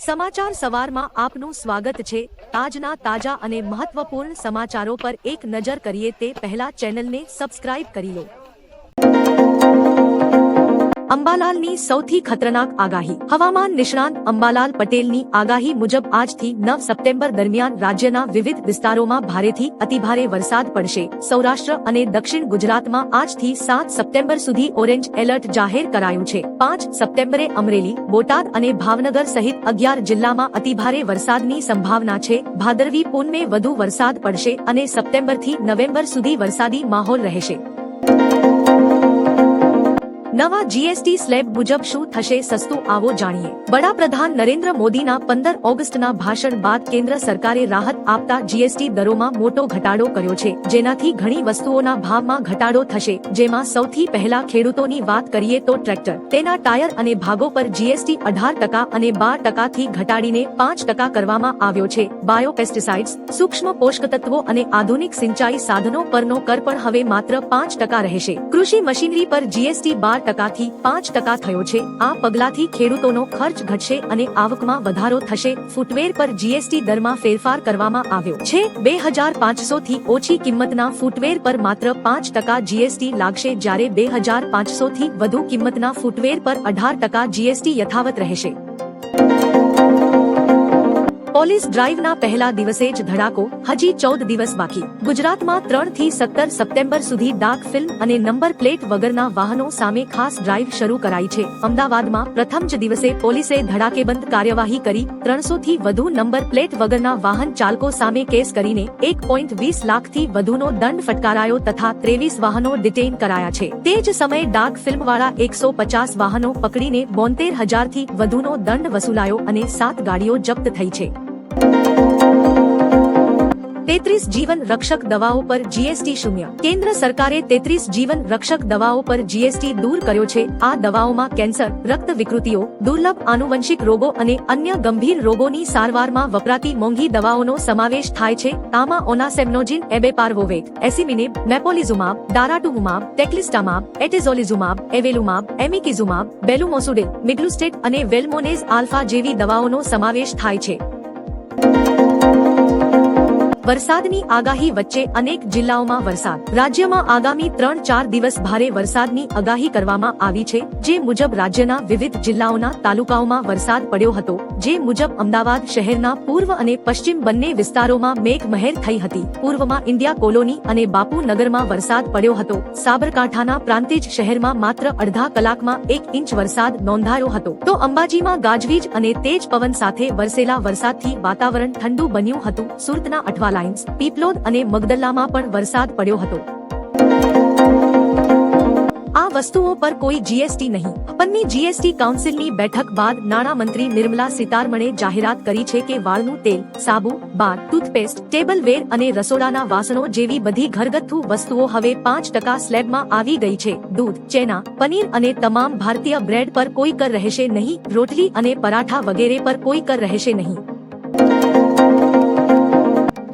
સમાચાર સવારમાં આપનું સ્વાગત છે। આજના તાજા અને મહત્વપૂર્ણ સમાચારો પર એક નજર કરીએ તે પહેલા ચેનલને સબસ્ક્રાઇબ કરી લો। અંબાલાલની સૌથી ખતરનાક આગાહી। હવામાન નિષ્ણાંત અંબાલાલ પટેલની આગાહી મુજબ આજથી 9 સપ્ટેમ્બર દરમિયાન રાજ્યના વિવિધ વિસ્તારોમાં ભારેથી અતિભારે વરસાદ પડશે। સૌરાષ્ટ્ર અને દક્ષિણ ગુજરાતમાં આજથી 7 સપ્ટેમ્બર સુધી ઓરેન્જ એલર્ટ જાહેર કરાયું છે। 5 સપ્ટેમ્બરે અમરેલી, બોટાદ અને ભાવનગર સહિત 11 જિલ્લામાં અતિભારે વરસાદની સંભાવના છે। ભાદરવી પૂનમે વધુ વરસાદ પડશે અને સપ્ટેમ્બરથી નવેમ્બર સુધી વરસાદી માહોલ રહેશે। નવા જીએસટી સ્લેબ મુજબ શું થશે સસ્તું, આવો જાણીએ। વડાપ્રધાન નરેન્દ્ર મોદીના 15 ઓગસ્ટના ભાષણ બાદ કેન્દ્ર સરકારે રાહત આપતા જીએસટી દરોમાં મોટો ઘટાડો કર્યો છે, જેનાથી ઘણી વસ્તુઓના ભાવમાં ઘટાડો થશે। જેમાં સૌથી પહેલા ખેડૂતોની વાત કરીએ તો ટ્રેક્ટર, તેના ટાયર અને ભાગો પર જીએસટી 18% અને 12%થી ઘટાડીને 5% કરવામાં આવ્યો છે। બાયોપેસ્ટિસાઇડ્સ, સૂક્ષ્મ પોષકતત્વો અને આધુનિક સિંચાઈ સાધનો પરનો કર પણ હવે માત્ર 5% રહેશે। કૃષિ મશીનરી પર જીએસટી 12%થી 5% થયો છે। આ પગલાથી ખેડૂતોનો ખર્ચ ઘટશે અને આવકમાં વધારો થશે। ફૂટવેર પર જીએસટી દરમાં ફેરફાર કરવામાં આવ્યો છે। 2500 થી ઓછી કિંમતના ફૂટવેર પર માત્ર 5% જીએસટી લાગશે, જ્યારે 2500 થી વધુ કિંમતના ફૂટવેર પર 18% જીએસટી યથાવત રહેશે। પોલીસ ડ્રાઈવના પહેલા દિવસે જ ધડાકો, હજી 14 દિવસ બાકી। ગુજરાતમાં 3 થી 17 સપ્ટેમ્બર સુધી ડાક ફિલ્મ અને નંબર પ્લેટ વગરના વાહનો સામે ખાસ ડ્રાઈવ શરૂ કરાઈ છે। અમદાવાદમાં પ્રથમ જ દિવસે પોલીસે ધડાકેબંધ કાર્યવાહી કરી 300 થી વધુ નંબર પ્લેટ વગરના વાહન ચાલકો સામે કેસ કરીને 1.20 લાખથી વધુનો દંડ ફટકારાયો તથા 23 વાહનો ડિટેઇન કરાયા છે। તે જ સમયે ડાક ફિલ્મવાળા 150 વાહનો પકડીને 72,000 થી વધુનો દંડ વસૂલાયો અને 7 ગાડીઓ જપ્ત થઈ છે। 33 જીવન રક્ષક દવાઓ પર જીએસટી શૂન્ય। કેન્દ્ર સરકારે 33 જીવન રક્ષક દવાઓ પર જીએસટી દૂર કર્યો છે। આ દવાઓમાં કેન્સર, રક્ત વિકૃતિઓ, દુર્લભ આનુવંશિક રોગો અને અન્ય ગંભીર રોગોની સારવારમાં વપરાતી મોંઘી દવાઓનો સમાવેશ થાય છે। આમાં ઓનાસેમ્નોજિન, એબેપારવોવેટ, એસિમિનેબ, મેપોલિઝુમાબ, ડારાટુવુમાબ, ટેક્લિસ્ટામાબ, એટેઝોલિઝુમાબ, એવેલુમાબ, એમિકિઝુમાબ, બેલુમોસુડિલ, મિગ્લુસ્ટેટ અને વેલ્મોનેઝ આલ્ફા જેવી દવાઓનો સમાવેશ થાય છે। વરસાદની આગાહી વચ્ચે અનેક જિલ્લાઓમાં વરસાદ। રાજ્યમાં આગામી 3-4 દિવસ ભારે વરસાદની આગાહી કરવામાં આવી છે, જે મુજબ રાજ્યના વિવિધ જિલ્લાઓના તાલુકાઓમાં વરસાદ પડ્યો હતો। જે મુજબ અમદાવાદ શહેરના પૂર્વ અને પશ્ચિમ બંને વિસ્તારોમાં મેઘમહેર થઈ હતી। પૂર્વમાં ઇન્ડિયા કોલોની અને બાપુનગરમાં વરસાદ પડ્યો હતો। સાબરકાંઠાના પ્રાંતિજ શહેરમાં માત્ર અડધા કલાકમાં 1 ઇંચ વરસાદ નોંધાયો હતો, તો અંબાજીમાં ગાજવીજ અને તેજ પવન સાથે વરસેલા વરસાદથી વાતાવરણ ઠંડુ બન્યું હતું। સુરતના અઠવા લાઇન્સ, પીપલોદ અને મગદલ્લામાં પણ વરસાદ પડ્યો હતો। આ વસ્તુઓ પર કોઈ જીએસટી નહીં। 15મી જીએસટી કાઉન્સિલની બેઠક બાદ નાણામંત્રી નિર્મલા સીતારમણે જાહેરાત કરી છે કે વાળનું તેલ, સાબુ, બાર, ટૂથપેસ્ટ, ટેબલવેર અને રસોડાના વાસણો જેવી બધી ઘરગથ્થુ વસ્તુઓ હવે 5% સ્લેબમાં આવી ગઈ છે। દૂધ, ચેના, પનીર અને તમામ ભારતીય બ્રેડ પર કોઈ કર રહેશે નહીં। રોટલી અને પરાઠા વગેરે પર કોઈ કર રહેશે નહીં।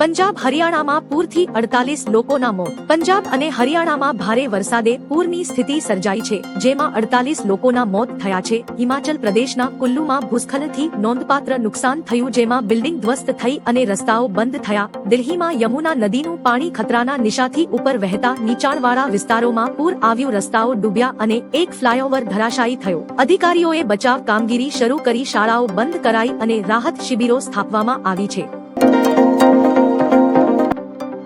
પંજાબ હરિયાણામાં પૂરથી 48 લોકોના મોત। પંજાબ અને હરિયાણામાં ભારે વરસાદે પૂરની સ્થિતિ સર્જાઈ છે, જેમાં 48 લોકોના મોત થયા છે। હિમાચલ પ્રદેશના કુલ્લુમાં ભૂસ્ખલનથી નોંધપાત્ર નુકસાન થયું, જેમાં બિલ્ડિંગ ધ્વસ્ત થઈ અને રસ્તાઓ બંધ થયા। દિલ્હીમાં યમુના નદીનું પાણી ખતરાના નિશાનથી ઉપર વહેતા નીચાણવાળા વિસ્તારોમાં પૂર આવ્યું, રસ્તાઓ ડૂબ્યા અને એક ફ્લાયઓવર ધરાશાયી થયો। અધિકારીઓએ બચાવ કામગીરી શરૂ કરી, શાળાઓ બંધ કરાઈ અને રાહત શિબિરો સ્થાપવામાં આવી છે।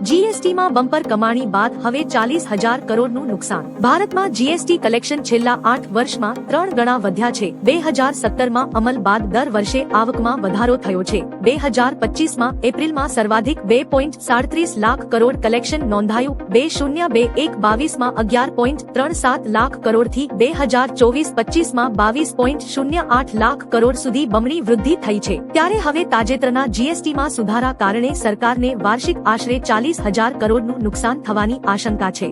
જીએસટીમાં બમ્પર કમાણી બાદ હવે 40,000 કરોડનું નુકસાન। ભારતમાં જીએસટી કલેક્શન છેલ્લા 8 વર્ષમાં 3 ગણા વધ્યા છે। 2017માં અમલ બાદ દર વર્ષે આવકમાં વધારો થયો છે। 2025માં એપ્રિલમાં સર્વાધિક 2.37 લાખ કરોડ કલેક્શન નોંધાયું। 2021-22માં 11.37 લાખ કરોડથી 2024-25માં 22.08 લાખ કરોડ સુધી બમણી વૃદ્ધિ થઈ છે। ત્યારે હવે તાજેતરના જીએસટીમાં સુધારા કારણે સરકારને વાર્ષિક આશરે 40,000 કરોડનું નુકસાન થવાની આશંકા છે।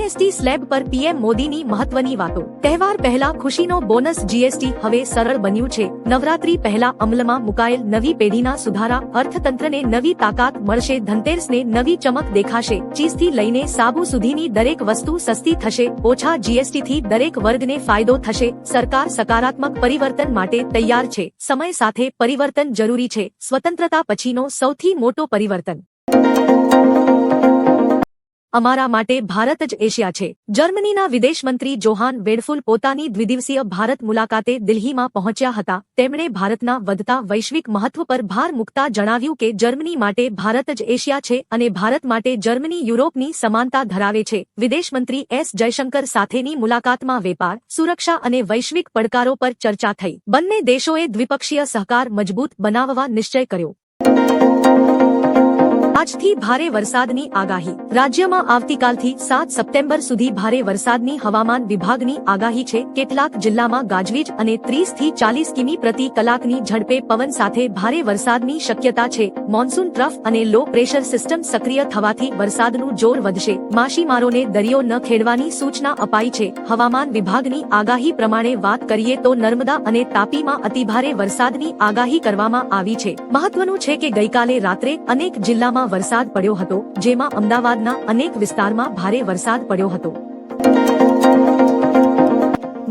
જીએસટી સ્લેબ પર પીએમ મોદીની મહત્વની વાતો। તહેવાર પહેલા ખુશીનો બોનસ જીએસટી હવે સરળ બન્યું છે। નવરાત્રી પહેલા અમલમાં મુકાયેલ નવી પેઢીના સુધારા અર્થતંત્રને નવી તાકાત મળશે। ધનતેરસને નવી ચમક દેખાશે। ચીઝથી લઈને સાબુ સુધીની દરેક વસ્તુ સસ્તી થશે। ઓછા જીએસટીથી દરેક વર્ગને ફાયદો થશે। સરકાર સકારાત્મક પરિવર્તન માટે તૈયાર છે। સમય સાથે પરિવર્તન જરૂરી છે। સ્વતંત્રતા પછીનો સૌથી મોટો પરિવર્તન। અમારા માટે ભારત જ એશિયા છે। જર્મનીના વિદેશ મંત્રી જોહાન વેડફુલ પોતાની દ્વિદિવસીય ભારત મુલાકાતે દિલ્હીમાં પહોંચ્યા હતા। તેમણે ભારતના વધતા વૈશ્વિક મહત્વ પર ભાર મૂકતા જણાવ્યું કે જર્મની માટે ભારત જ એશિયા છે અને ભારત માટે જર્મની યુરોપની સમાનતા ધરાવે છે। વિદેશ મંત્રી એસ જયશંકર સાથેની મુલાકાતમાં વેપાર, સુરક્ષા અને વૈશ્વિક પડકારો પર ચર્ચા થઈ। બંને દેશોએ દ્વિપક્ષીય સહકાર મજબૂત બનાવવા નિશ્ચય કર્યો। આજથી ભારે વરસાદની આગાહી। રાજ્યમાં આવતીકાલથી 7 સપ્ટેમ્બર સુધી ભારે વરસાદની હવામાન વિભાગની આગાહી છે। કેટલાક જિલ્લામાં ગાજવીજ અને 30 થી 40 કિમી પ્રતિ કલાકની ઝડપે પવન સાથે ભારે વરસાદની શક્યતા છે। મોન્સૂન ટ્રફ અને લો પ્રેશર સિસ્ટમ સક્રિય થવાથી વરસાદનું જોર વધશે। માછીમારોને દરિયો ન ખેડવાની સૂચના અપાઈ છે। હવામાન વિભાગની આગાહી પ્રમાણે વાત કરીએ તો નર્મદા અને તાપીમાં અતિભારે વરસાદની આગાહી કરવામાં આવી છે। મહત્વનું છે કે ગઈકાલે રાત્રે અનેક જિલ્લામાં વરસાદ પડ્યો હતો, જેમાં અમદાવાદના અનેક વિસ્તારમાં ભારે વરસાદ પડ્યો હતો।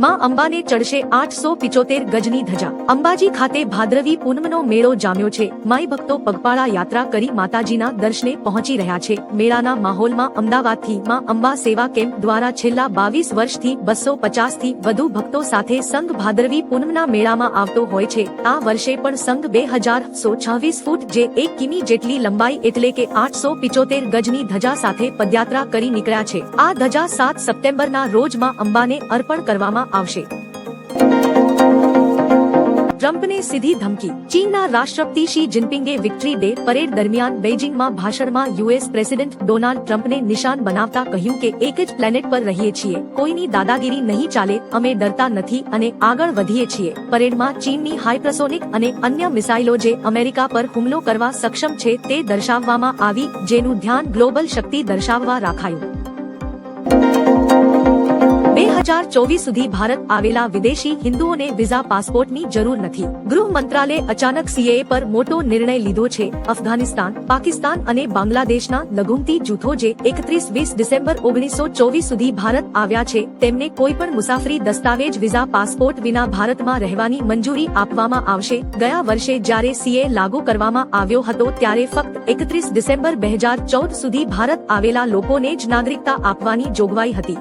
માં અંબાને ચડશે 875 ગજની ધજા। અંબાજી ખાતે ભાદરવી પૂનમનો મેળો જામ્યો છે। માઈ ભક્તો પગપાળા યાત્રા કરી માતાજીના દર્શને પહોંચી રહ્યા છે। મેળાના માહોલમાં અમદાવાદથી માં અંબા સેવા કેમ્પ દ્વારા છેલ્લા 22 વર્ષથી 250 થી વધુ ભક્તો સાથે સંઘ ભાદરવી પૂનમના મેળામાં આવતો હોય છે। આ વર્ષે પણ સંઘ 2126 ફૂટ જે 1 કિમી જેટલી લંબાઈ એટલે કે 875 ગજની ધજા સાથે પદયાત્રા કરી નીકળ્યા છે। આ ધજા 7 સપ્ટેમ્બરના રોજ માં અંબાને અર્પણ કરવામાં આવશે। ટ્રમ્પને સીધી ધમકી। ચીનના રાષ્ટ્રપતિ શી જિનપિંગે વિક્ટરી ડે પરેડ દરમિયાન બેઇજિંગમાં ભાષણમાં યુએસ પ્રેસિડેન્ટ ડોનાલ્ડ ટ્રમ્પને નિશાન બનાવતા કહ્યું કે એક જ પ્લેનેટ પર રહીએ છીએ, કોઈની દાદાગીરી નહીં ચાલે, અમે ડરતા નથી અને આગળ વધીએ છીએ। પરેડમાં ચીનની હાઇપરસોનિક અને અન્ય મિસાઇલો જે અમેરિકા પર હુમલો કરવા સક્ષમ છે તે દર્શાવવામાં આવી, જેનું ધ્યાન ગ્લોબલ શક્તિ દર્શાવવા રાખાયું। 2024 સુધી ભારત આવેલા વિદેશી હિન્દુઓને વિઝા પાસપોર્ટની જરૂર નથી। ગૃહ મંત્રાલયે અચાનક સીએએ પર મોટો નિર્ણય લીધો છે। અફઘાનિસ્તાન, પાકિસ્તાન અને બાંગ્લાદેશના લઘુમતી જૂથો જે 31-20 ડિસેમ્બર 1924 સુધી ભારત આવ્યા છે, તેમને કોઈપણ મુસાફરી દસ્તાવેજ વિઝા પાસપોર્ટ વિના ભારતમાં રહેવાની મંજૂરી આપવામાં આવશે। ગયા વર્ષે જ્યારે સીએ લાગુ કરવામાં આવ્યો હતો ત્યારે ફક્ત 31 ડિસેમ્બર 2014 સુધી ભારત આવેલા લોકોને જ નાગરિકતા આપવાની જોગવાઈ હતી।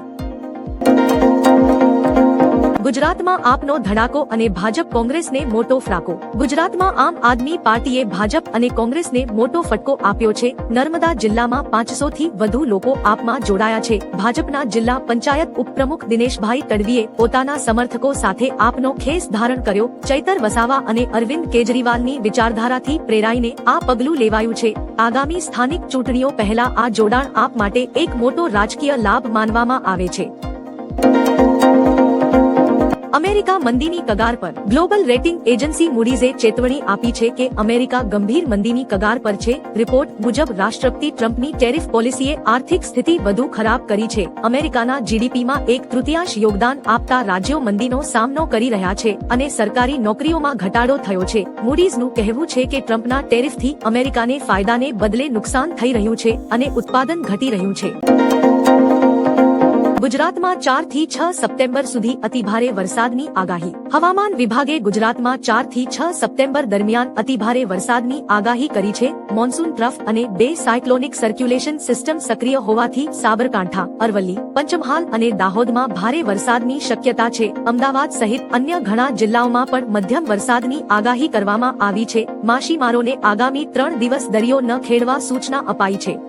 ગુજરાતમાં આપનો ધડાકો અને ભાજપ કોંગ્રેસને મોટો ફ્રાકો। ગુજરાતમાં આમ આદમી પાર્ટીએ ભાજપ અને કોંગ્રેસને મોટો ફટકો આપ્યો છે। નર્મદા જિલ્લામાં 500 થી વધુ લોકો આપમાં જોડાયા છે। ભાજપના જિલ્લા પંચાયત ઉપપ્રમુખ દિનેશભાઈ તડવીએ પોતાના સમર્થકો સાથે આપનો ખેસ ધારણ કર્યો। ચૈતર વસાવા અને અરવિંદ કેજરીવાલની વિચારધારાથી પ્રેરાઈને આ પગલું લેવાયું છે। આગામી સ્થાનિક ચૂંટણીઓ પહેલા આ જોડાણ આપ માટે એક મોટો રાજકીય લાભ માનવામાં આવે છે। અમેરિકા મંદીની કગાર પર। ગ્લોબલ રેટિંગ એજન્સી મૂડીઝે ચેતવણી આપી છે કે અમેરિકા ગંભીર મંદીની કગાર પર છે। રિપોર્ટ મુજબ રાષ્ટ્રપતિ ટ્રમ્પની ટેરિફ પોલિસીએ આર્થિક સ્થિતિ વધુ ખરાબ કરી છે। અમેરિકાના જીડીપીમાં 1/3 યોગદાન આપતા રાજ્યો મંદીનો સામનો કરી રહ્યા છે અને સરકારી નોકરીઓમાં ઘટાડો થયો છે। મૂડીઝનું કહેવું છે કે ટ્રમ્પના ટેરિફથી અમેરિકાને ફાયદાને બદલે નુકસાન થઈ રહ્યું છે અને ઉત્પાદન ઘટી રહ્યું છે। ગુજરાતમાં 4 થી 6 સપ્ટેમ્બર સુધી અતિભારે વરસાદની આગાહી। હવામાન વિભાગે ગુજરાતમાં 4 થી 6 સપ્ટેમ્બર દરમિયાન અતિભારે વરસાદની આગાહી કરી છે। મોન્સૂન ટ્રફ અને 2 સાયક્લોનિક સર્ક્યુલેશન સિસ્ટમ સક્રિય હોવાથી સાબરકાંઠા, અરવલ્લી, પંચમહાલ અને દાહોદમાં ભારે વરસાદની શક્યતા છે। અમદાવાદ સહિત અન્ય ઘણા જિલ્લાઓમાં પણ મધ્યમ વરસાદની આગાહી કરવામાં આવી છે। માછીમારોને આગામી 3 દિવસ દરિયો ન ખેડવા સૂચના અપાઈ છે।